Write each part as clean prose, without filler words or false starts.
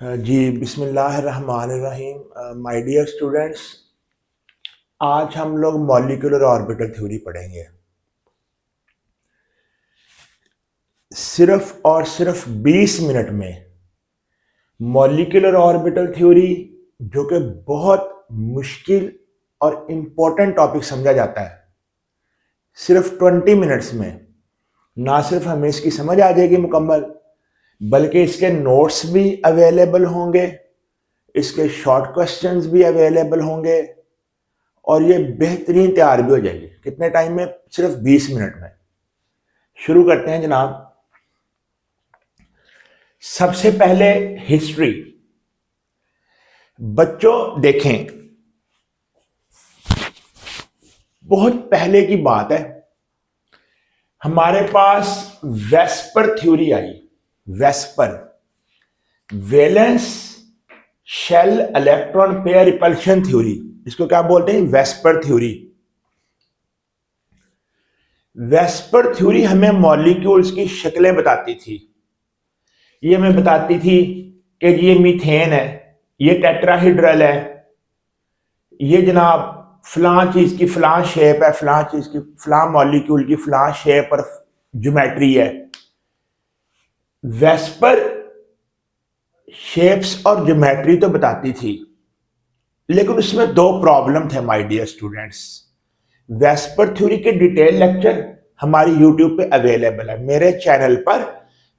जी बिस्मिल्लाहिर्रहमानिर्रहीम। My dear students, आज हम लोग मॉलिक्यूलर ऑर्बिटल थ्योरी पढ़ेंगे। सिर्फ और सिर्फ 20 मिनट में मॉलिक्यूलर ऑर्बिटल थ्योरी, जो कि बहुत मुश्किल और इम्पोर्टेंट टॉपिक समझा जाता है, सिर्फ 20 मिनट्स में ना सिर्फ हमें इसकी समझ आ जाएगी मुकम्मल, बल्कि इसके नोट्स भी अवेलेबल होंगे, इसके शॉर्ट क्वेश्चंस भी अवेलेबल होंगे और ये बेहतरीन तैयार भी हो जाएगी। कितने टाइम में? सिर्फ 20 मिनट में। शुरू करते हैं जनाब। सबसे पहले हिस्ट्री। बच्चों देखें, बहुत पहले की बात है, हमारे पास वेस्पर थ्योरी आई। VSEPR, valence shell electron pair repulsion theory, इसको क्या बोलते हैं? VSEPR theory. वेस्पर थ्योरी हमें मॉलिक्यूल्स की शक्लें बताती थी। ये हमें बताती थी कि ये मीथेन है, ये टेट्राहीड्रल है, ये जनाब फलां चीज की फलां शेप है, फलां चीज की फलां मॉलिक्यूल की फलां शेप और ज्योमेट्री है। वेस्पर शेप्स और ज्योमेट्री तो बताती थी, लेकिन उसमें दो प्रॉब्लम थे my dear students. VSEPR theory के डिटेल लेक्चर हमारी यूट्यूब पे अवेलेबल है। मेरे चैनल पर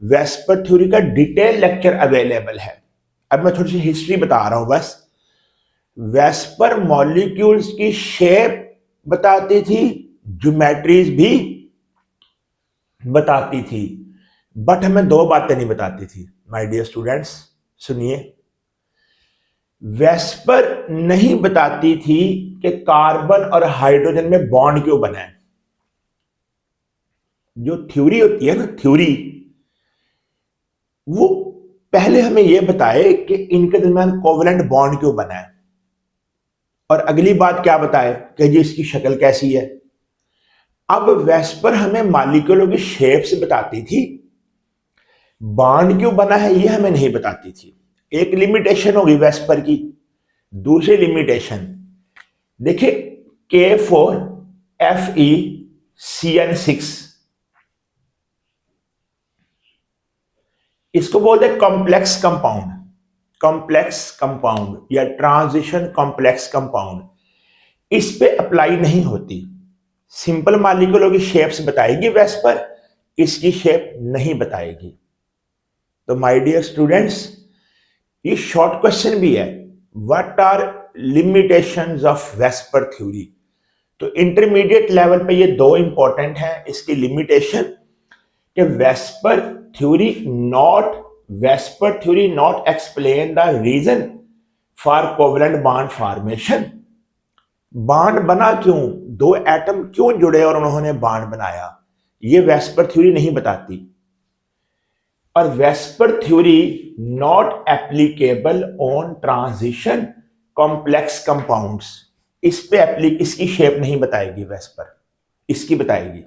वेस्पर थ्योरी का डिटेल लेक्चर अवेलेबल है। अब मैं थोड़ी सी हिस्ट्री बता रहा हूं बस। वेस्पर मॉलिक्यूल्स की शेप बताती थी, ज्योमेट्रीज भी बताती थी, बट हमें दो बातें नहीं बताती थी माय डियर स्टूडेंट्स। सुनिए, वेस्पर नहीं बताती थी कि कार्बन और हाइड्रोजन में बॉन्ड क्यों बना है। जो थ्योरी होती है ना, थ्योरी, वो पहले हमें यह बताए कि इनके दरमियान कोवलेंट बॉन्ड क्यों बना है, और अगली बात क्या बताए कि जी इसकी शक्ल कैसी है। अब वेस्पर हमें मॉलिक्यूलों की शेप्स बताती थी, बॉन्ड क्यों बना है ये हमें नहीं बताती थी। एक लिमिटेशन होगी वेस्पर की। दूसरी लिमिटेशन देखिए, K4FeCN6, इसको बोलते हैं कॉम्प्लेक्स कंपाउंड। कॉम्प्लेक्स कंपाउंड या ट्रांजिशन कॉम्प्लेक्स कंपाउंड इस पे अप्लाई नहीं होती। सिंपल मॉलिक्यूलों की शेप्स बताएगी वेस्पर, इसकी शेप नहीं बताएगी। तो माय डियर स्टूडेंट्स, ये शॉर्ट क्वेश्चन भी है, what are limitations of VSEPR theory. तो इंटरमीडिएट लेवल पे ये दो इंपॉर्टेंट हैं इसकी लिमिटेशन, कि VSEPR theory not explain the reason for covalent bond formation. Bond बना क्यों, दो एटम क्यों जुड़े और उन्होंने बॉन्ड बनाया, ये वेस्पर थ्योरी नहीं बताती। और VSEPR theory not applicable on transition complex compounds, इस पे इसकी शेप नहीं बताएगी वेस्पर, इसकी बताएगी।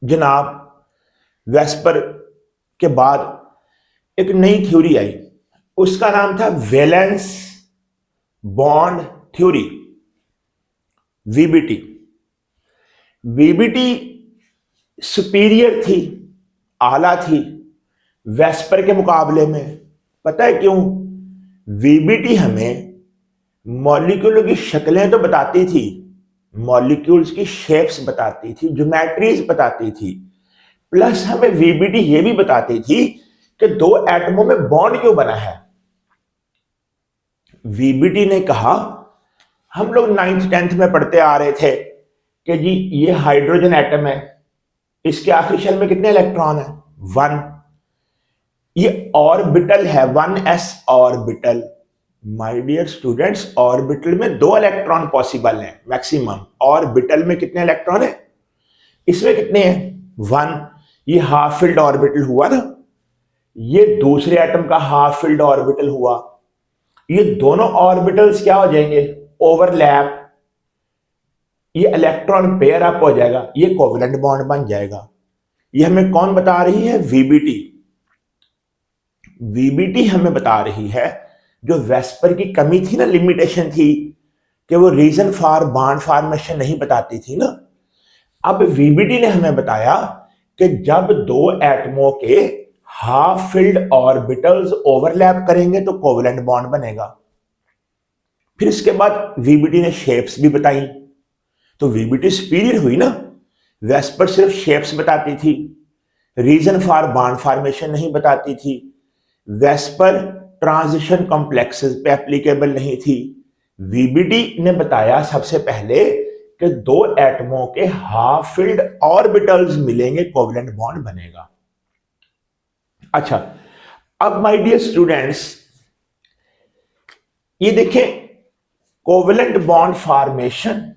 जनाब, वेस्पर के बाद एक नई थ्योरी आई, उसका नाम था valence bond theory, VBT. VBT superior थी, आला थी वेस्पर के मुकाबले में। पता है क्यों? वीबीटी हमें मॉलिक्यूलों की शक्लें तो बताती थी, मॉलिक्यूल्स की शेप्स बताती थी, ज्योमेट्रीज बताती थी, प्लस हमें वीबीटी ये भी बताती थी कि दो एटमों में बॉन्ड क्यों बना है। वीबीटी ने कहा, हम लोग 9th 10th में पढ़ते आ रहे थे कि जी ये हाइड्रोजन एटम है, इसके आखिरी शेल में कितने इलेक्ट्रॉन है? 1। ये ऑर्बिटल है, 1s orbital. My dear students, orbital में 2 इलेक्ट्रॉन पॉसिबल हैं मैक्सिमम। ऑर्बिटल में कितने इलेक्ट्रॉन है? इसमें कितने हैं? 1। ये हाफ फिल्ड ऑर्बिटल हुआ ना, ये दूसरे एटम का हाफ फिल्ड ऑर्बिटल हुआ। ये दोनों ऑर्बिटल्स क्या हो जाएंगे? ओवरलैप, ये इलेक्ट्रॉन पेयर अप हो जाएगा, ये कोवलेंट बॉन्ड बन जाएगा। ये हमें कौन बता रही है? वीबीटी। वीबीटी हमें बता रही है, जो वेस्पर की कमी थी ना, लिमिटेशन थी कि वो रीजन फॉर बॉन्ड फॉर्मेशन नहीं बताती थी ना, अब वीबीटी ने हमें बताया कि जब दो एटमों के हाफ फिल्ड ऑर्बिटल्स ओवरलैप करेंगे तो कोवलेंट बॉन्ड बनेगा। फिर इसके बाद वीबीटी ने शेप्स भी बताई, तो वीबीटी सुपीरियर हुई ना। वेस्पर सिर्फ शेप्स बताती थी, रीजन फॉर बॉन्ड फॉर्मेशन नहीं बताती थी। वेस्पर ट्रांजिशन कॉम्प्लेक्सेस पे एप्लीकेबल नहीं थी। वीबीटी ने बताया सबसे पहले कि दो एटमों के हाफ फिल्ड ऑर्बिटल्स मिलेंगे, कोवलेंट बॉन्ड बनेगा। अच्छा, अब माय डियर स्टूडेंट्स, ये देखें, covalent bond formation,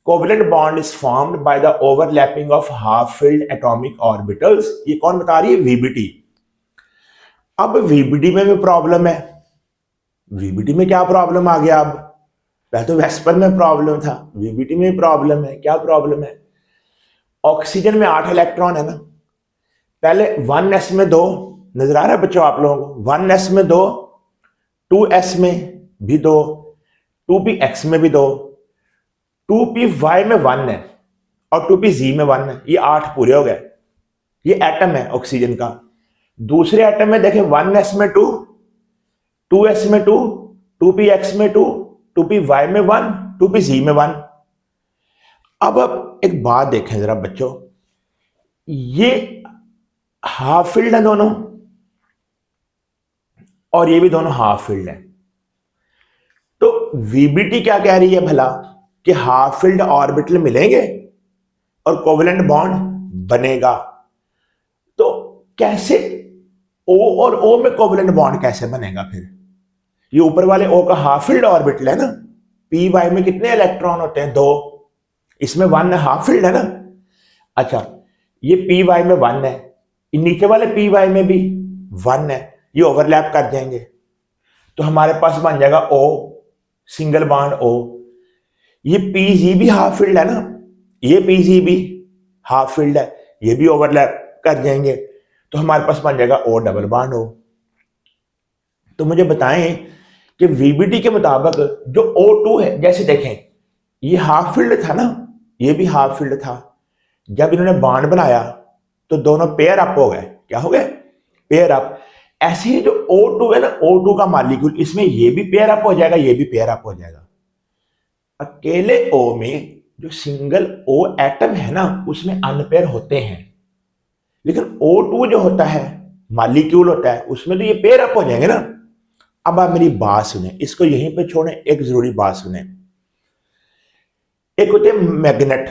covalent bond is formed by the overlapping of half filled atomic orbitals. ये कौन बता रही है? वीबीटी। अब वीबीटी में भी प्रॉब्लम है। वीबीटी में क्या प्रॉब्लम आ गया? अब पहले तो वेस्पर में प्रॉब्लम था, वीबीटी में प्रॉब्लम है। क्या प्रॉब्लम है? ऑक्सीजन में 8 इलेक्ट्रॉन है ना, पहले 1s में 2, नजर आ रहा है बच्चों आप लोगों को? 1s में 2, 2s में भी 2, 2px में भी 2, 2py में 1 है और 2pz में 1 है। ये 8 पूरे हो गए। ये एटम है ऑक्सीजन का। दूसरे एटम में देखें, 1s में 2, 2s में 2, 2px में 2, 2py में 1, 2pz में 1। अब एक बात देखें जरा बच्चों, ये हाफ फील्ड है दोनों और ये भी दोनों हाफ फील्ड है। तो वीबीटी क्या कह रही है भला? कि हाफ फील्ड ऑर्बिटल मिलेंगे और कोवलेंट बॉन्ड बनेगा। तो कैसे O और O में कोवलेंट बॉन्ड कैसे बनेगा? फिर ये ऊपर वाले O का हाफ फील्ड ऑर्बिटल है ना, पी वाई में कितने इलेक्ट्रॉन होते हैं? 2, इसमें 1 है, हाफ फील्ड है ना। अच्छा, ये पी वाई में 1 है, नीचे वाले पी वाई में भी 1 है, ये ओवरलैप कर जाएंगे तो हमारे पास बन जाएगा O, सिंगल बॉन्ड O। ये पीजी भी हाफ फील्ड है ना, ये पीजी भी हाफ फील्ड है, ये भी ओवरलैप कर जाएंगे तो हमारे पास बन जाएगा O डबल बॉन्ड O। तो मुझे बताएं कि वीबीटी के मुताबिक जो O2 है, जैसे देखें ये हाफ फील्ड था ना, ये भी हाफ फील्ड था, जब इन्होंने बॉन्ड बनाया तो दोनों पेयर अप हो गए। क्या हो गए? Pair up. ऐसे ही जो O2 है ना, O2 का मॉलिक्यूल, इसमें ये भी पेयर अप हो जाएगा, ये भी पेयर अप हो जाएगा। अकेले O में जो सिंगल O एटम है ना, उसमें अनपेयर होते हैं, लेकिन O2 जो होता है, मॉलिक्यूल होता है, उसमें तो ये पेयर अप हो जाएंगे ना। अब आप मेरी बात सुने, इसको यहीं पे छोड़ें, एक जरूरी बात सुने। एक होते हैं मैग्नेट,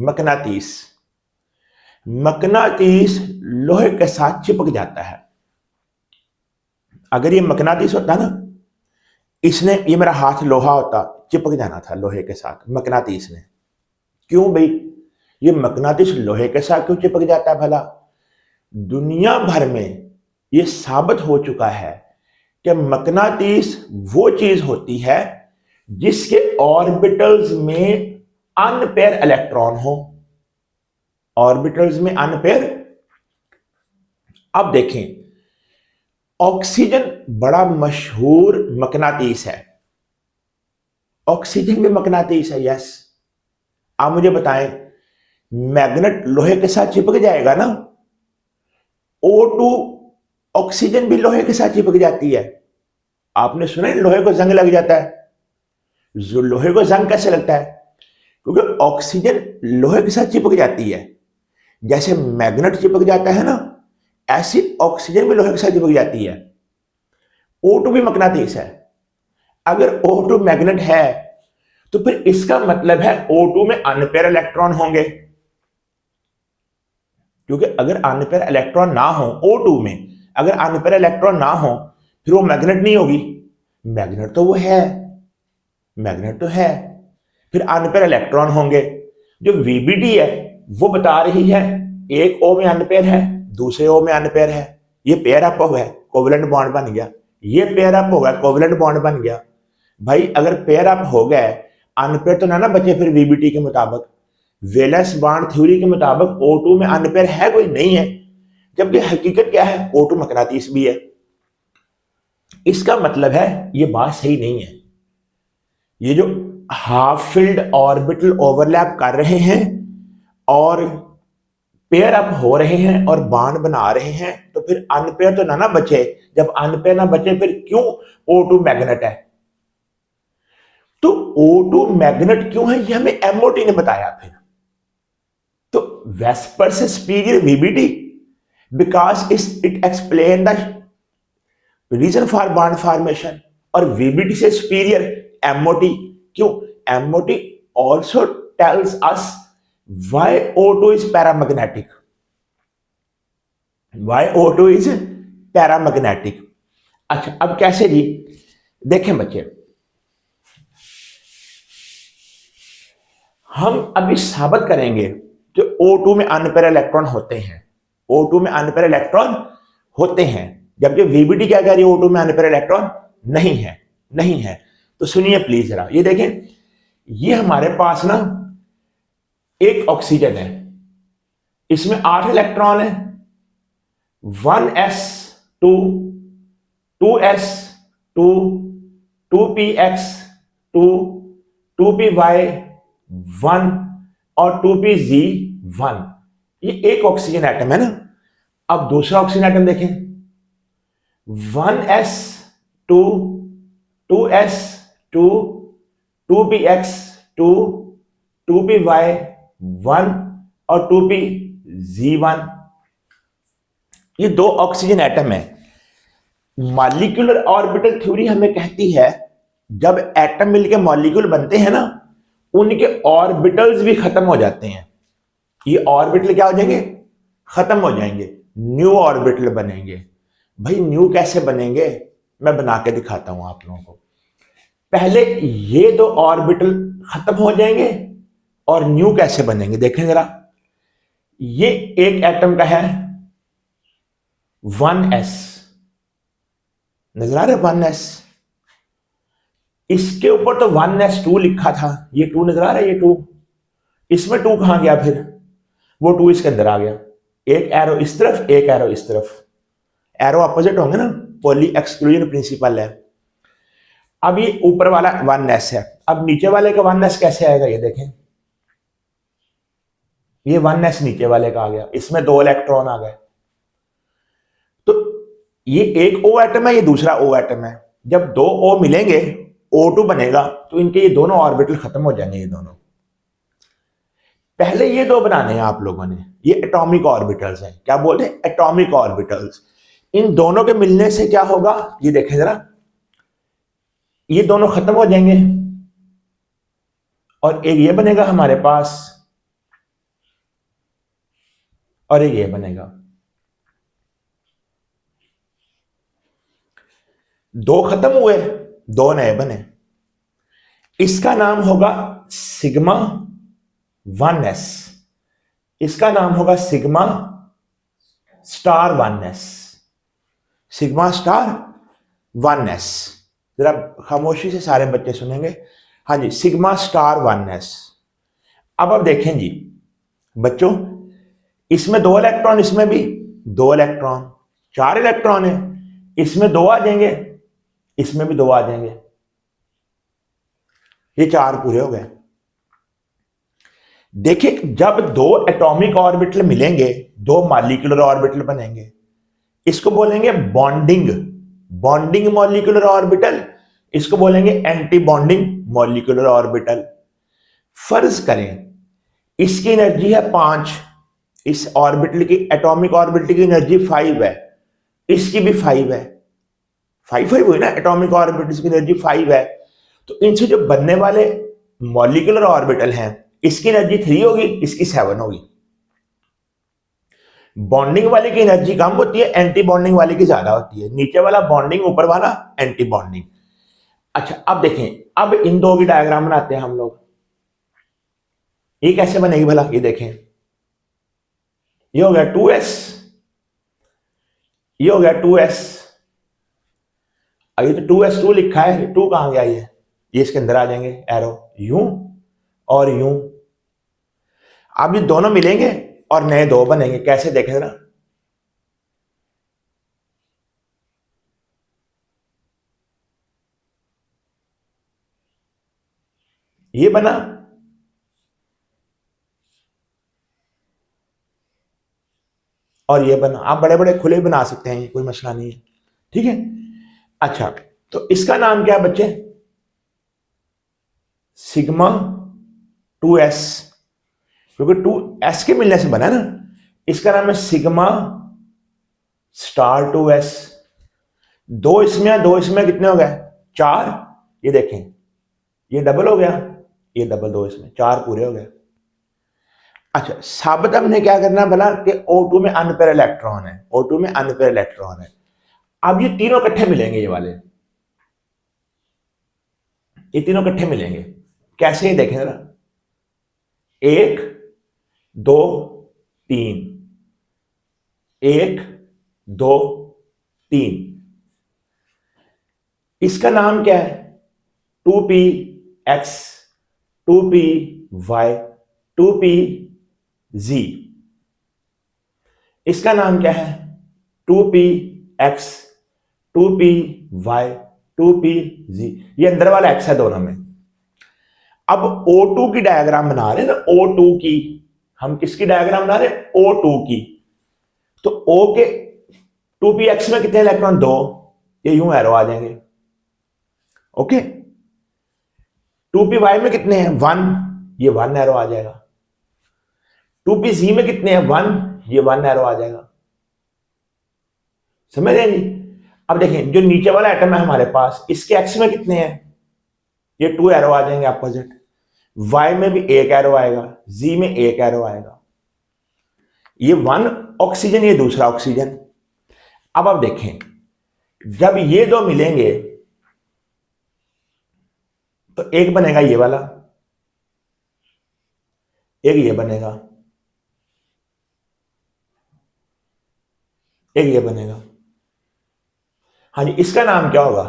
मकनातीस। मकनातीस लोहे के साथ चिपक जाता है। अगर ये मकनातीस होता ना, इसने, ये मेरा हाथ लोहा होता, चिपक जाना था लोहे के साथ, मकनातीस ने। क्यों भाई? ये मकनातीस लोहे के साथ क्यों चिपक जाता है भला? दुनिया भर में ये साबित हो चुका है कि मकनातीस वो चीज होती है जिसके ऑर्बिटल्स में अनपेयर इलेक्ट्रॉन हो, ऑर्बिटल्स में अनपेयर। अब देखें, ऑक्सीजन बड़ा मशहूर मकनातीस है, ऑक्सीजन भी मकनातीस है, यस। आप मुझे बताएं, मैग्नेट लोहे के साथ चिपक जाएगा ना, O2 ऑक्सीजन भी लोहे के साथ चिपक जाती है। आपने सुना है लोहे को जंग लग जाता है। जो लोहे को जंग कैसे लगता है? क्योंकि ऑक्सीजन लोहे के साथ चिपक जाती है। जैसे मैग्नेट चिपक जाता है ना, ऐसी ऑक्सीजन भी लोहे के साथ चिपक जाती है। O2 भी मकनातीस है। अगर O2 मैग्नेट है तो फिर इसका मतलब है O2 में अनपेयर इलेक्ट्रॉन होंगे, क्योंकि अगर अनपेयर इलेक्ट्रॉन ना हो O2 में, अगर अनपेयर इलेक्ट्रॉन ना हो फिर वो मैग्नेट नहीं होगी। मैग्नेट तो वो है, मैग्नेट तो है, फिर अनपेयर इलेक्ट्रॉन होंगे। जो वीबीटी है वो बता रही है एक O में अनपेयर है, दूसरे O में अनपेयर है, ये पेयर अप हो गया, कोवलेंट बॉन्ड बन गया, ये पेयर अप हो गया, कोवलेंट बॉन्ड बन गया। भाई अगर पेयर अप हो गए, अनपेयर तो ना बचे फिर वीबीटी के मुताबिक। वैलेंस बॉन्ड थ्योरी के मुताबिक O2 में अनपेयर है कोई? नहीं है। जबकि हकीकत क्या है, O2 मकनातीस भी है। इसका मतलब है ये बात सही नहीं है। ये जो हाफ फिल्ड ऑर्बिटल ओवरलैप कर रहे हैं और पेयर अप हो रहे हैं और बॉन्ड बना रहे हैं, तो फिर अनपेयर तो ना बचे। जब अनपेयर ना बचे फिर क्यों O2 मैग्नेट है? तो O2 मैग्नेट क्यों है ये हमें MOT ने बताया। फिर तो वेस्पर से superior VBT because it explain the reason for bond formation, और VBT से सुपीरियर MOT। क्यों? MOT also tells us why O2 is paramagnetic, why O2 is paramagnetic। अच्छा, अब कैसे जी? देखें बच्चे, हम अभी साबित करेंगे कि O2 में अनपेयर इलेक्ट्रॉन होते हैं, O2 में अनपेयर इलेक्ट्रॉन होते हैं, जबकि VBT क्या कह रही है, O2 में अनपेयर इलेक्ट्रॉन नहीं है, नहीं है। तो सुनिए प्लीज जरा, ये देखें, ये हमारे पास ना एक ऑक्सीजन है, इसमें 8 इलेक्ट्रॉन है, 1s2 2s2 2px2 2py1 और 2pz1। ये एक ऑक्सीजन एटम है ना। अब दूसरा ऑक्सीजन एटम देखें, 1s2 2s2 2px2 2py1 और 2pz1। ये दो ऑक्सीजन एटम है। मॉलिक्यूलर ऑर्बिटल थ्योरी हमें कहती है जब एटम मिलके मॉलिक्यूल बनते हैं ना, उनके ऑर्बिटल्स भी खत्म हो जाते हैं। ये ऑर्बिटल क्या हो जाएंगे? खत्म हो जाएंगे, न्यू ऑर्बिटल बनेंगे। भाई न्यू कैसे बनेंगे? मैं बना के दिखाता हूं आप लोगों को। पहले ये दो ऑर्बिटल खत्म हो जाएंगे और न्यू कैसे बनेंगे देखें जरा। ये एक एटम का है 1s, नजर आ रहा है 1s। इसके ऊपर तो 1s2 लिखा था, ये 2 नजर आ रहा है, ये 2। इसमें 2 कहां गया? फिर वो 2 इसके अंदर आ गया। एक एरो इस तरफ, एक एरो इस तरफ, एरो अपोजिट होंगे ना, पॉली एक्सक्लूजन प्रिंसिपल है। अब ये ऊपर वाला 1s है, अब नीचे वाले का 1s कैसे आएगा ये देखें। ये 1s नीचे वाले का आ गया, इसमें 2 इलेक्ट्रॉन आ गए। तो ये एक O एटम है, ये दूसरा O एटम है। जब 2 O मिलेंगे O2 बनेगा, तो इनके ये दोनों ऑर्बिटल खत्म हो जाएंगे। ये दोनों पहले ये 2 बनाने हैं आप लोगों ने, ये एटॉमिक ऑर्बिटल्स हैं। क्या बोलते हैं? Atomic orbitals. इन दोनों के मिलने से क्या होगा ये देखें जरा, ये दोनों खत्म हो जाएंगे और एक ये बनेगा हमारे पास और एक ये बनेगा। 2 खत्म हुए, 2 नए बने। इसका नाम होगा सिग्मा 1s, इसका नाम होगा sigma star 1s, sigma star 1s। जरा खामोशी से सारे बच्चे सुनेंगे। हाँ जी, सिग्मा स्टार 1s। अब देखें जी बच्चों, इसमें 2 इलेक्ट्रॉन, इसमें भी 2 इलेक्ट्रॉन, 4 इलेक्ट्रॉन है। इसमें 2 आ जाएंगे, इसमें भी 2 आ जाएंगे, ये 4 पूरे हो गए। देखिए, जब 2 एटॉमिक ऑर्बिटल मिलेंगे, 2 मॉलिक्यूलर ऑर्बिटल बनेंगे, इसको बोलेंगे बॉन्डिंग, बॉन्डिंग मॉलिक्यूलर ऑर्बिटल। इसको बोलेंगे एंटी बॉन्डिंग मॉलिक्यूलर ऑर्बिटल। फर्ज करें इसकी एनर्जी है 5, इस ऑर्बिटल की, एटॉमिक ऑर्बिटल की एनर्जी 5 है, इसकी भी 5 है, 5 हुई ना, एटॉमिक ऑर्बिटल की एनर्जी 5 है। तो इनसे जो बनने वाले मॉलिक्यूलर ऑर्बिटल हैं, इसकी एनर्जी 3 होगी, इसकी 7 होगी। बॉन्डिंग वाले की एनर्जी कम होती है, एंटी बॉन्डिंग वाले की ज्यादा होती है। नीचे वाला बॉन्डिंग, ऊपर वाला एंटी बॉन्डिंग। अच्छा, अब देखें, अब इन 2 की डायग्राम बनाते हैं हम लोग। ये कैसे बनेगी भला? ये देखें, ये हो गया 2s, ये हो गया 2s। ये तो 2s2 लिखा है, 2 कहां गया? ये इसके अंदर आ जाएंगे एरो, यूं और यूं। अब ये दोनों मिलेंगे और नए 2 बनेंगे। कैसे देखें जरा, ये बना, और ये बना। आप बड़े बड़े खुले बना सकते हैं, कोई मसला नहीं है, ठीक है। अच्छा, तो इसका नाम क्या है बच्चे? सिग्मा 2s, क्योंकि 2s के मिलने से बना ना। इसका नाम है सिग्मा स्टार 2s। दो इसमें, दो इसमें कितने हो गए? 4। ये देखें, ये डबल हो गया, ये डबल, दो इसमें 4 पूरे हो गए। अच्छा, साबित हमने क्या करना बोला कि O2 में अनपेयर इलेक्ट्रॉन है, O2 में अनपेयर इलेक्ट्रॉन है। अब ये तीनों इकट्ठे मिलेंगे, ये वाले, ये तीनों इकट्ठे मिलेंगे। कैसे? ही देखें जरा, 1 2 3, 1 2 3। इसका नाम क्या है? 2px, 2py, 2pz। इसका नाम क्या है? 2px, 2py, 2pz। ये अंदर वाला x है दोनों में। अब O2 की डायग्राम बना रहे हैं ना, O2 की, हम किसकी डायग्राम बना रहे हैं? O2 की। तो O के 2px में कितने इलेक्ट्रॉन? 2। ये यूं एरो आ जाएंगे, ओके। 2py में कितने हैं? 1, ये 1 एरो आ जाएगा। 2pz में कितने हैं? 1, ये 1 एरो आ जाएगा। समझ रहे हैं जी? अब देखें, जो नीचे वाला एटम है हमारे पास, इसके एक्स में कितने हैं? ये 2 एरो आ जाएंगे अपोजिट। वाई में भी 1 एरो आएगा, जी में 1 एरो आएगा। ये 1 ऑक्सीजन, ये दूसरा ऑक्सीजन। अब आप देखें, जब ये दो मिलेंगे तो एक बनेगा ये वाला, एक ये बनेगा, एक ये बनेगा। हाँ जी, इसका नाम क्या होगा?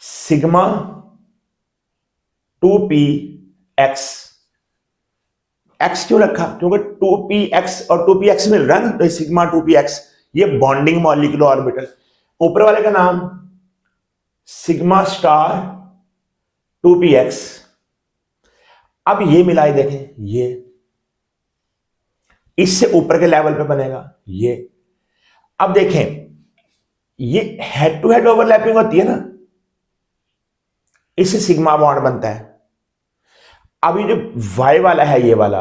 Sigma 2px। एक्स क्यों रखा? क्योंकि 2px और 2px मिल रहा है ना, तो सिग्मा 2px। ये बॉन्डिंग मॉलिक्यूलर ऑर्बिटल। ऊपर वाले का नाम सिग्मा स्टार 2px। अब ये मिलाई देखें, ये इससे ऊपर के लेवल पे बनेगा ये। अब देखें, ये हेड टू हेड ओवरलैपिंग होती है ना, इससे सिग्मा बॉन्ड बनता है। अब ये जो वाई वाला है, ये वाला,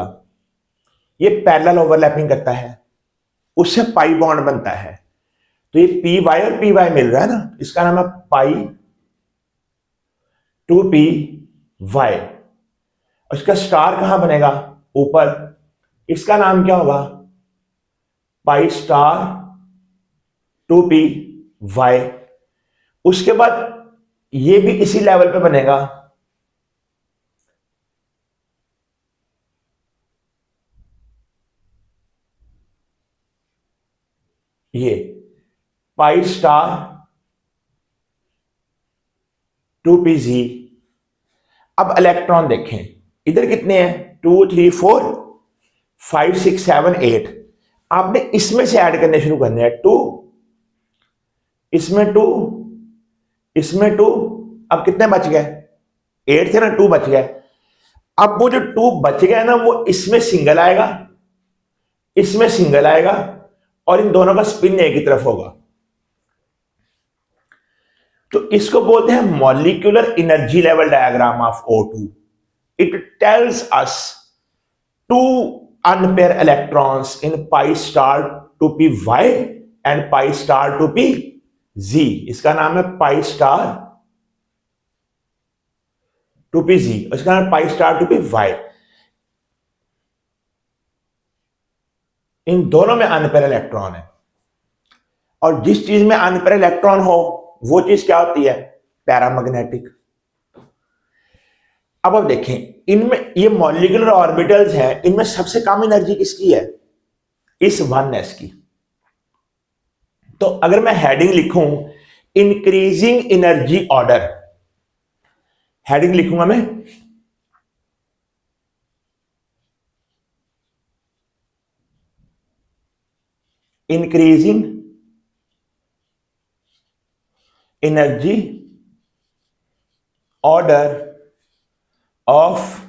ये पैरेलल ओवरलैपिंग करता है, उससे पाई बॉन्ड बनता है। तो ये पी वाई और पी वाई मिल रहा है ना, इसका नाम है पाई 2py। उसका स्टार कहां बनेगा? ऊपर। इसका नाम क्या होगा? Pi star 2py। उसके बाद ये भी इसी लेवल पे बनेगा, ये पाई स्टार 2pz। अब इलेक्ट्रॉन देखें, इधर कितने हैं? 2 3 4 5 6 7 8। आपने इसमें से ऐड करने शुरू करने हैं। 2, इसमें 2, इसमें 2। अब कितने बच गए? 8 थे ना, 2 बच गए। अब वो जो 2 बच गए ना, वो इसमें सिंगल आएगा, इसमें सिंगल आएगा, और इन दोनों का स्पिन एक ही तरफ होगा। तो इसको बोलते हैं molecular energy level diagram of O2। It tells us 2 unpair electrons in pi star 2py and pi star 2pz। इसका नाम है pi star 2pz, इसका नाम है pi star 2py। इन दोनों में अनपेयर इलेक्ट्रॉन है, और जिस चीज में अनपेयर इलेक्ट्रॉन हो वो चीज क्या होती है? पैरामैग्नेटिक। अब आप देखें, इनमें ये मॉलिक्यूलर ऑर्बिटल्स हैं, इनमें सबसे कम एनर्जी किसकी है? इस 1s की। तो अगर मैं हेडिंग लिखूं इंक्रीजिंग एनर्जी ऑर्डर, हेडिंग लिखूंगा मैं increasing energy order of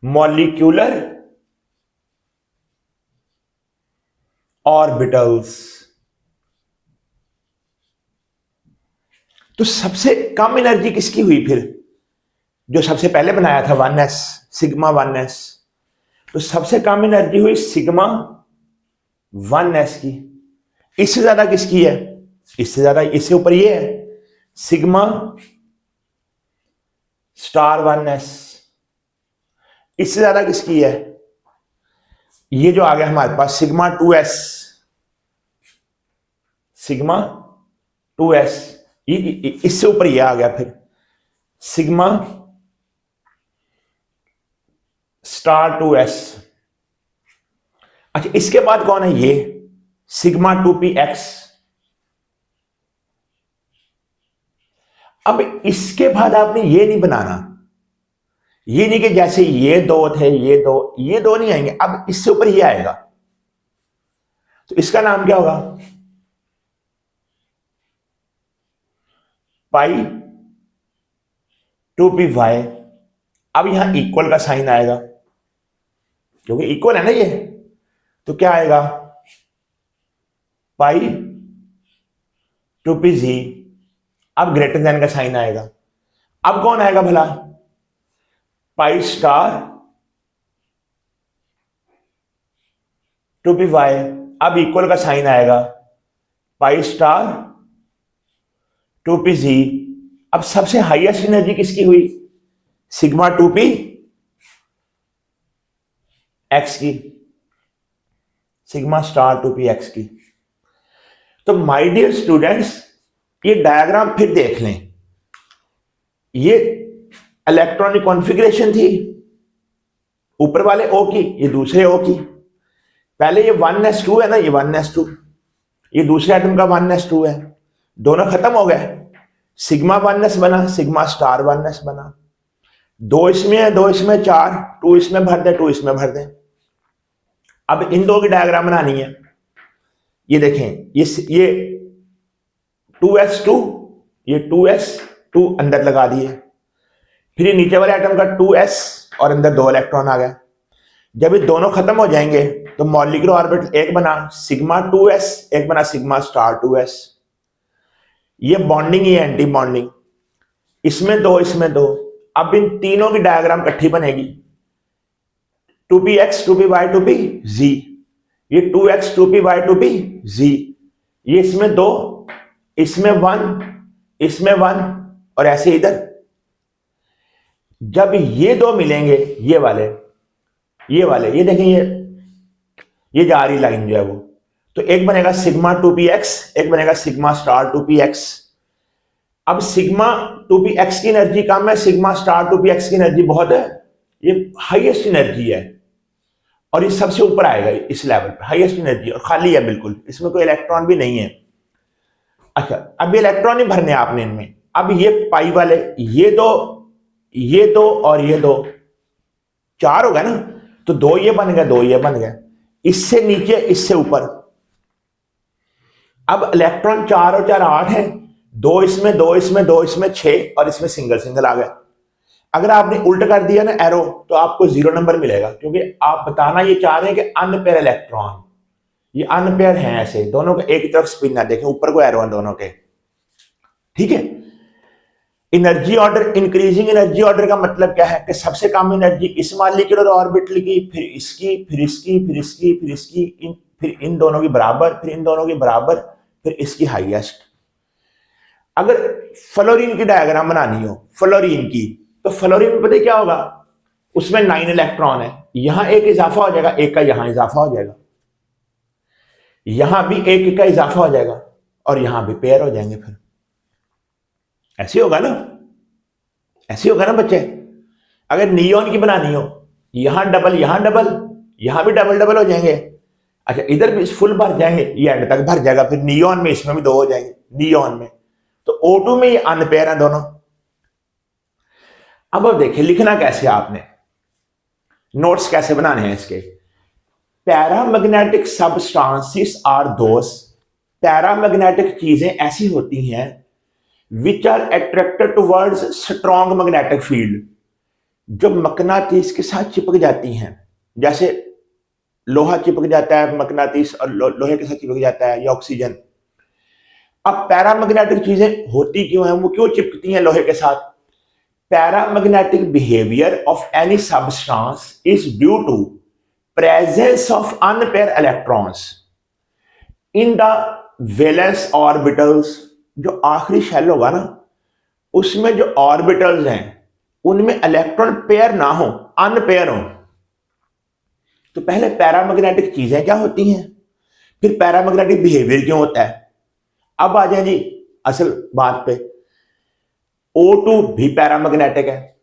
molecular orbitals. तो सबसे कम एनर्जी किसकी हुई फिर? जो सबसे पहले बनाया था 1s, सिग्मा 1s। तो सबसे कम एनर्जी हुई सिग्मा 1s की। इससे ज्यादा किसकी है? इससे ज्यादा, इससे ऊपर ये है सिग्मा स्टार 1s। इससे ज्यादा किसकी है? ये जो आ गया हमारे पास सिग्मा 2s, सिग्मा 2s। इससे ऊपर ये आ गया फिर सिग्मा स्टार 2s। अच्छा, इसके बाद कौन है? ये सिग्मा 2px। अब इसके बाद आपने ये नहीं बनाना, ये नहीं कि जैसे ये दो थे, ये दो नहीं आएंगे, अब इससे ऊपर ये आएगा। तो इसका नाम क्या होगा? पाई 2py। अब यहां इक्वल का साइन आएगा क्योंकि इक्वल है ना ये, तो क्या आएगा? पाई 2pz। अब ग्रेटर देन का साइन आएगा। अब कौन आएगा भला? Pi star 2py। अब इक्वल का साइन आएगा पाई स्टार 2pz। अब सबसे हाईएस्ट एनर्जी किसकी हुई? सिग्मा 2p x की, सिग्मा स्टार 2p x की। तो माय डियर स्टूडेंट्स, ये डायग्राम फिर देख लें। ये इलेक्ट्रॉनिक कॉन्फ़िगरेशन थी ऊपर वाले O की, ये दूसरे O की। पहले ये 1s2 है ना, ये 1s2, ये दूसरे एटम का 1s2 है। दोनों खत्म हो गए, सिग्मा 1s बना, सिग्मा स्टार 1s बना। दो इसमें है, दो इसमें, 4, 2 इसमें भर दे, 2 इसमें भर दे। अब इन दो की डायग्राम बनानी है। ये देखें, ये 2s2, ये 2s2 अंदर लगा दिए। फिर ये नीचे वाले एटम का 2s और अंदर 2 इलेक्ट्रॉन आ गए। जब ये दोनों खत्म हो जाएंगे तो मॉलिक्यूलर ऑर्बिटल एक बना सिग्मा 2s, एक बना सिग्मा स्टार 2s। ये बॉन्डिंग, ये एंटी बॉन्डिंग, इसमें 2, इसमें 2। अब इन तीनों की डायग्राम इकट्ठी बनेगी 2px 2py 2pz। ये 2x 2py 2pz। ये इसमें 2, इसमें 1, इसमें 1 और ऐसे इधर। जब ये दो मिलेंगे, ये वाले, ये देखें, ये जा रही लाइन जो है वो, तो एक बनेगा सिग्मा 2px, एक बनेगा सिग्मा स्टार 2px। अब सिग्मा 2px की एनर्जी कम है, सिग्मा स्टार 2px की एनर्जी बहुत है। ये हाईएस्ट एनर्जी है और ये सबसे ऊपर आएगा इस लेवल पे, हाईएस्ट एनर्जी, और खाली है बिल्कुल, इसमें कोई इलेक्ट्रॉन भी नहीं है। अच्छा, अब ये इलेक्ट्रॉन ही भरने आपने इनमें। अब ये पाई वाले, ये दो और ये 2, 4 हो गए ना, तो 2 ये बन गए, 2 ये बन गए, इससे नीचे, इससे ऊपर। अब इलेक्ट्रॉन 4 और 4 8 है, 2 इसमें, 2 इसमें, 2 इसमें, 6 और इसमें सिंगल सिंगल आ गया। अगर आपने उल्टा कर दिया ना एरो, तो आपको 0 नंबर मिलेगा, क्योंकि आप बताना ये चाह रहे हैं कि अनपेयर इलेक्ट्रॉन, ये अनपेयर हैं ऐसे, दोनों का एक तरफ स्पिन है। देखें ऊपर को एरो है दोनों के, ठीक है। Energy order, increasing energy order का मतलब क्या है कि सबसे कम एनर्जी इस मॉलिक्यूलर ऑर्बिटल की, फिर इसकी, फिर इसकी, फिर इसकी, फिर इसकी, फिर इन दोनों की बराबर, फिर इन दोनों की बराबर, फिर इसकी हाईएस्ट। अगर फ्लोरीन की डायग्राम बनानी हो, फ्लोरीन की, तो फ्लोरीन में पता क्या होगा? उसमें 9 इलेक्ट्रॉन है, यहां एक इजाफा हो जाएगा, एक का यहां इजाफा हो जाएगा, यहां भी एक का इजाफा हो जाएगा, और यहां भी पेयर हो जाएंगे। फिर ऐसे होगा ना, ऐसे होगा ना बच्चे। अगर नियॉन की बनानी हो, यहां डबल, यहां डबल, यहां भी डबल डबल हो जाएंगे। अच्छा, इधर भी फुल भर जाएंगे, ये एंड तक भर जाएगा। फिर नियॉन में इसमें भी 2 हो जाएंगे, नियॉन में। तो O2 में ये अनपेयर है दोनों। अब देखिए लिखना कैसे, आपने नोट्स कैसे बनाने हैं इसके। Paramagnetic substances are those, paramagnetic चीजें ऐसी होती हैं which are attracted towards strong magnetic field, जो मकनातीस के साथ चिपक जाती हैं, जैसे लोहा चिपक जाता है मकनातीस और लोहे के साथ चिपक जाता है, या ऑक्सीजन। अब पैरामैग्नेटिक चीजें होती क्यों हैं, वो क्यों चिपकती हैं लोहे के साथ? Paramagnetic behaviour of any substance is due to presence of unpaired electrons in the valence orbitals. जो आखिरी शेल होगा ना, उसमें जो ऑर्बिटल्स हैं उनमें इलेक्ट्रॉन पेयर ना हो, अनपेयर हो। तो पहले पैरामैग्नेटिक चीजें क्या होती हैं, फिर पैरामैग्नेटिक बिहेवियर क्यों होता है। अब आ जाए जी असल बात पे। O2 भी पैरामैग्नेटिक है।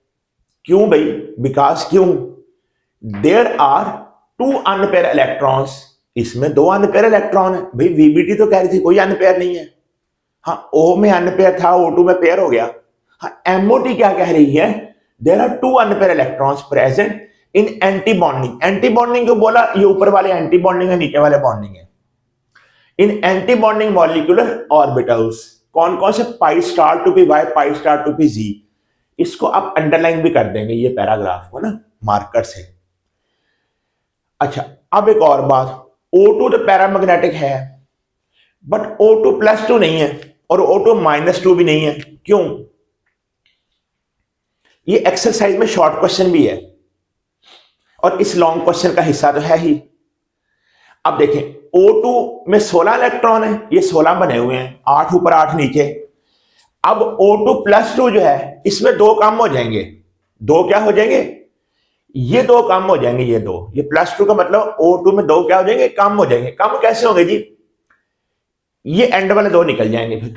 क्यों भाई? बिकॉज क्यों? There are two unpaired electrons, इसमें दो अनपेयर इलेक्ट्रॉन है। भाई VBT तो कह रही थी कोई अनपेयर नहीं है। हाँ, O में अनपेयर था, O2 में पेयर हो गया। हाँ, MOT क्या कह रही है? There are two unpaired electrons present in anti bonding. Anti bonding क्यों बोला? ये ऊपर वाले एंटी बॉन्डिंग है, नीचे वाले बॉन्डिंग है। In anti bonding molecular orbitals. कौन कौन से? Pi star two p y, pi star two p z. इसको आप अंडरलाइन भी कर देंगे ये पैराग्राफ को ना, मार्कर से। अच्छा, अब एक और बात, O2 तो पैरामैग्नेटिक है, बट O2+2 नहीं है और O2-2 भी नहीं है। क्यों? ये एक्सरसाइज में शॉर्ट क्वेश्चन भी है और इस लॉन्ग क्वेश्चन का हिस्सा तो है ही। अब देखें, O2 में 16 इलेक्ट्रॉन है, ये 16 बने हुए हैं, 8 ऊपर 8 नीचे। अब O2+2 जो है, इसमें दो कम हो जाएंगे। दो क्या हो जाएंगे? ये दो कम हो जाएंगे, ये दो, ये +2 का मतलब O2 में दो क्या हो जाएंगे? कम हो जाएंगे। कम कैसे होंगे जी? ये एंड वाले दो निकल जाएंगे। फिर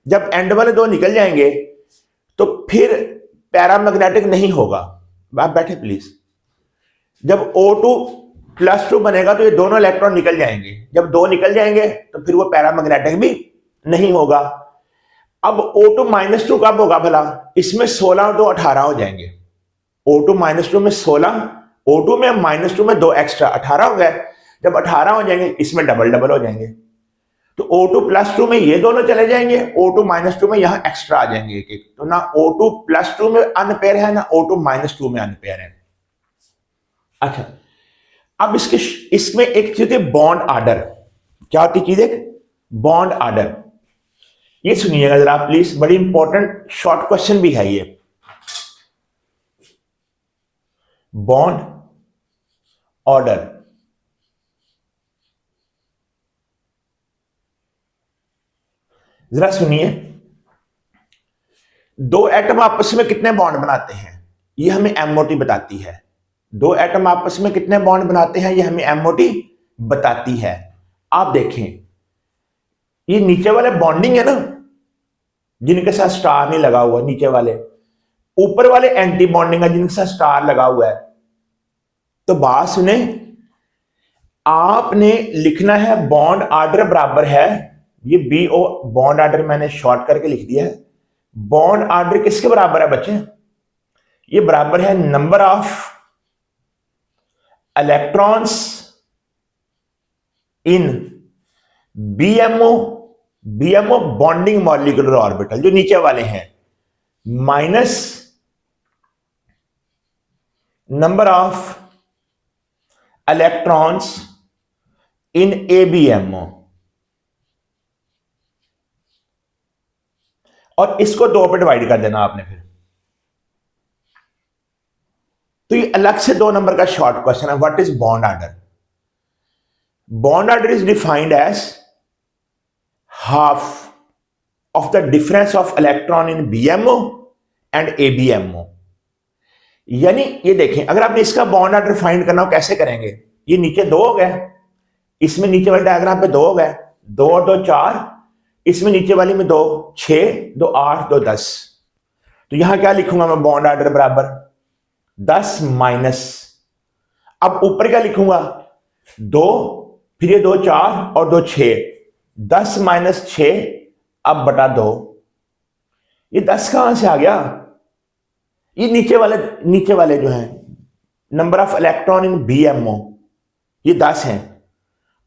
जब एंड वाले दो निकल जाएंगे तो फिर पैरामैग्नेटिक नहीं होगा। आप बैठे प्लीज। जब O2+2 बनेगा तो ये दोनों इलेक्ट्रॉन निकल जाएंगे। जब दो निकल जाएंगे तो फिर वो पैरामैग्नेटिक भी नहीं होगा। अब O2-2 कब होगा भला? इसमें 16 और 2 18 हो जाएंगे। O2-2 में 16, O2 में -2 में 2 एक्स्ट्रा 18 हो गए। जब 18 हो जाएंगे, इसमें डबल डबल हो जाएंगे। तो O2+2 में ये दोनों चले जाएंगे, O2-2 में यहां एक्स्ट्रा आ जाएंगे एक एक। तो ना O2+2 में अनपेयर है, ना O2-2 में अनपेयर है। अच्छा, अब इसमें एक चीज है बॉन्ड ऑर्डर। क्या होती चीज? एक बॉन्ड ऑर्डर। ये सुनिएगा जरा प्लीज, बड़ी इंपॉर्टेंट शॉर्ट क्वेश्चन भी है ये। बॉन्ड ऑर्डर, जरा सुनिए। दो एटम आपस में कितने बॉन्ड बनाते हैं, ये हमें MOT बताती है। दो एटम आपस में कितने बॉन्ड बनाते हैं, ये हमें MOT बताती है। आप देखें, ये नीचे वाले बॉन्डिंग है ना, जिनके साथ स्टार नहीं लगा हुआ, नीचे वाले। ऊपर वाले एंटी बॉन्डिंग है, जिनके साथ स्टार लगा हुआ है। तो बात सुने, आपने लिखना है बॉन्ड ऑर्डर बराबर है, ये BO बॉन्ड ऑर्डर मैंने शॉर्ट करके लिख दिया है। बॉन्ड ऑर्डर किसके बराबर है बच्चे? ये बराबर है number of electrons in BMO bonding molecular orbital, जो नीचे वाले हैं, minus number of electrons in ABMO। और इसको 2 पे डिवाइड कर देना आपने फिर। तो ये अलग से 2 नंबर का शॉर्ट क्वेश्चन है। What is bond order? Bond order is defined as half of the difference of electron in BMO and ABMO। यानी ये देखें, अगर आपने इसका बॉन्ड ऑर्डर फाइंड करना हो, कैसे करेंगे? ये नीचे 2 हो गए, इसमें नीचे वाले डायग्राम पे 2 हो गए, 2 और 2 4, इसमें नीचे वाली में 2 6, 2 8, 2 10। तो यहां क्या लिखूंगा मैं? बॉन्ड ऑर्डर बराबर 10 माइनस, अब ऊपर क्या लिखूंगा? 2, फिर ये 2 4 और 2 6, 10 माइनस 6 अब बटा 2। ये 10 कहां से आ गया? ये नीचे वाले जो हैं, number of electron in BMO, ये 10 हैं।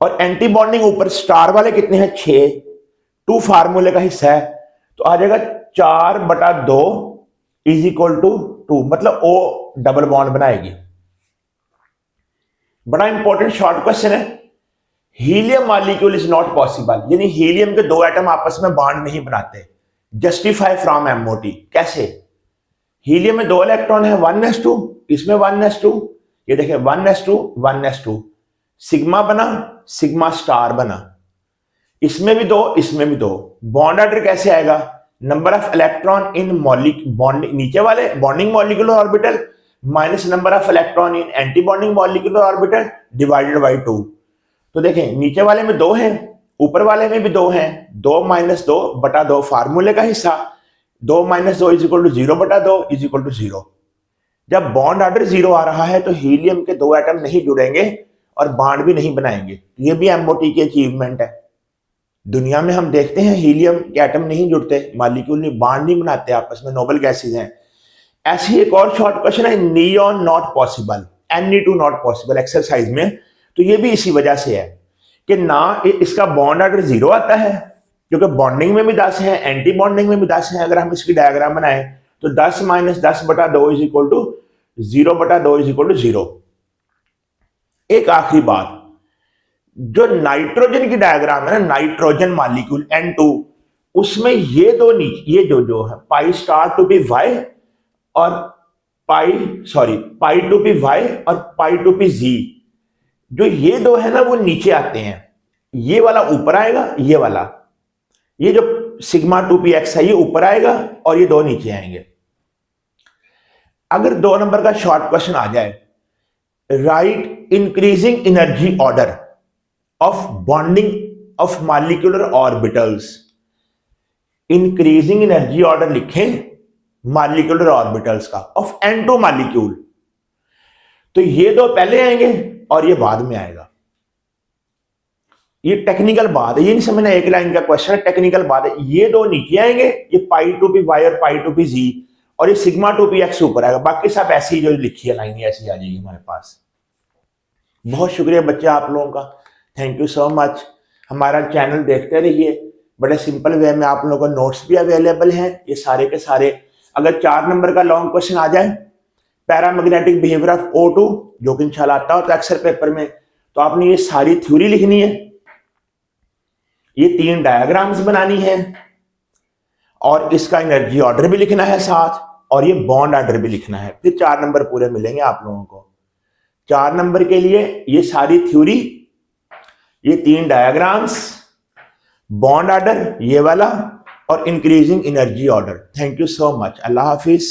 और एंटी बॉन्डिंग ऊपर स्टार वाले कितने हैं? 6। 2 फार्मूले का हिस्सा है, तो आ जाएगा 4/2 इज इक्वल टू 2, मतलब O डबल बॉन्ड बनाएगी। बड़ा इंपॉर्टेंट शॉर्ट क्वेश्चन है। Helium molecule is not possible, यानी हीलियम के दो एटम आपस में बॉन्ड नहीं बनाते। जस्टिफाई फ्रॉम MOT, कैसे? हीलियम में 2 इलेक्ट्रॉन है 1s2, इसमें 1s2, ये देखें 1s2 1s2, सिग्मा बना, सिग्मा स्टार बना, इसमें भी 2, इसमें भी 2। बॉन्ड ऑर्डर कैसे आएगा? Number of electron in bond नीचे वाले bonding molecular orbital minus number of electron in anti bonding molecular orbital divided by 2। तो देखें नीचे वाले में 2 हैं, ऊपर वाले में भी 2 हैं, 2-2/2 फार्मूले का हिस्सा, 2-2 is equal to 0/2 is equal to 0। जब बॉन्ड ऑर्डर 0 आ रहा है तो हीलियम के 2 एटम नहीं जुड़ेंगे और बॉन्ड भी नहीं बनाएंगे। ये भी MOT की अचीवमेंट है। दुनिया में हम देखते हैं हीलियम के एटम नहीं जुड़ते, मॉलिक्यूल नहीं, बॉन्ड नहीं बनाते आपस में, नोबल गैसेज हैं। ऐसे ही एक और शॉर्ट क्वेश्चन है, neon not possible, Ne2 not possible exercise में। तो ये भी इसी वजह से है कि ना इसका बॉन्ड ऑर्डर 0 आता है, क्योंकि बॉन्डिंग में भी 10 है, एंटी बॉन्डिंग में भी 10 है। अगर हम इसकी डायग्राम बनाएं तो 10 - 10/2 is equal to 0/2 is equal to 0। एक आखिरी बात, जो नाइट्रोजन की डायग्राम है ना, नाइट्रोजन मॉलिक्यूल N2, उसमें ये दो नीचे, ये जो है π*2p y और π2py और π2pz, जो ये दो है ना वो नीचे आते हैं। ये वाला ऊपर आएगा, ये वाला, ये जो σ2px है ये ऊपर आएगा और ये 2 नीचे आएंगे। अगर 2 नंबर का शॉर्ट क्वेश्चन आ जाए, right increasing energy order of bonding of molecular orbitals, increasing energy order लिखें मॉलिक्यूलर ऑर्बिटल्स का ऑफ N2 मॉलिक्यूल, तो ये 2 पहले आएंगे और ये बाद में आएगा। ये टेक्निकल बात है, ये नहीं समझना एक लाइन का क्वेश्चन है, टेक्निकल बात है। ये 2 नीचे आएंगे, ये π2py और π2pz, और ये σ2px ऊपर आएगा। बाकी सब ऐसी जो लिखी है लाइन ऐसी आ जाएगी हमारे पास। बहुत शुक्रिया बच्चे आप लोगों का, थैंक यू सो मच। हमारा चैनल देखते रहिए, बड़े सिंपल वे में आप लोगों को नोट्स भी अवेलेबल हैं, ये सारे के सारे। अगर 4 नंबर का लॉन्ग क्वेश्चन आ जाए, पैरामैग्नेटिक बिहेवियर ऑफ O2, जो कि इंशाल्लाह आता होता है अक्सर पेपर में, तो आपने ये सारी थ्योरी लिखनी है, ये 3 डायग्राम्स बनानी है, और इसका एनर्जी ऑर्डर भी लिखना है साथ, और ये बॉन्ड ऑर्डर भी लिखना है। फिर 4 नंबर पूरे मिलेंगे आप लोगों को। 4 नंबर के लिए ये सारी थ्योरी, ये 3 डायग्राम्स, बॉन्ड ऑर्डर ये वाला, और increasing energy order. Thank you so much, Allah Hafiz.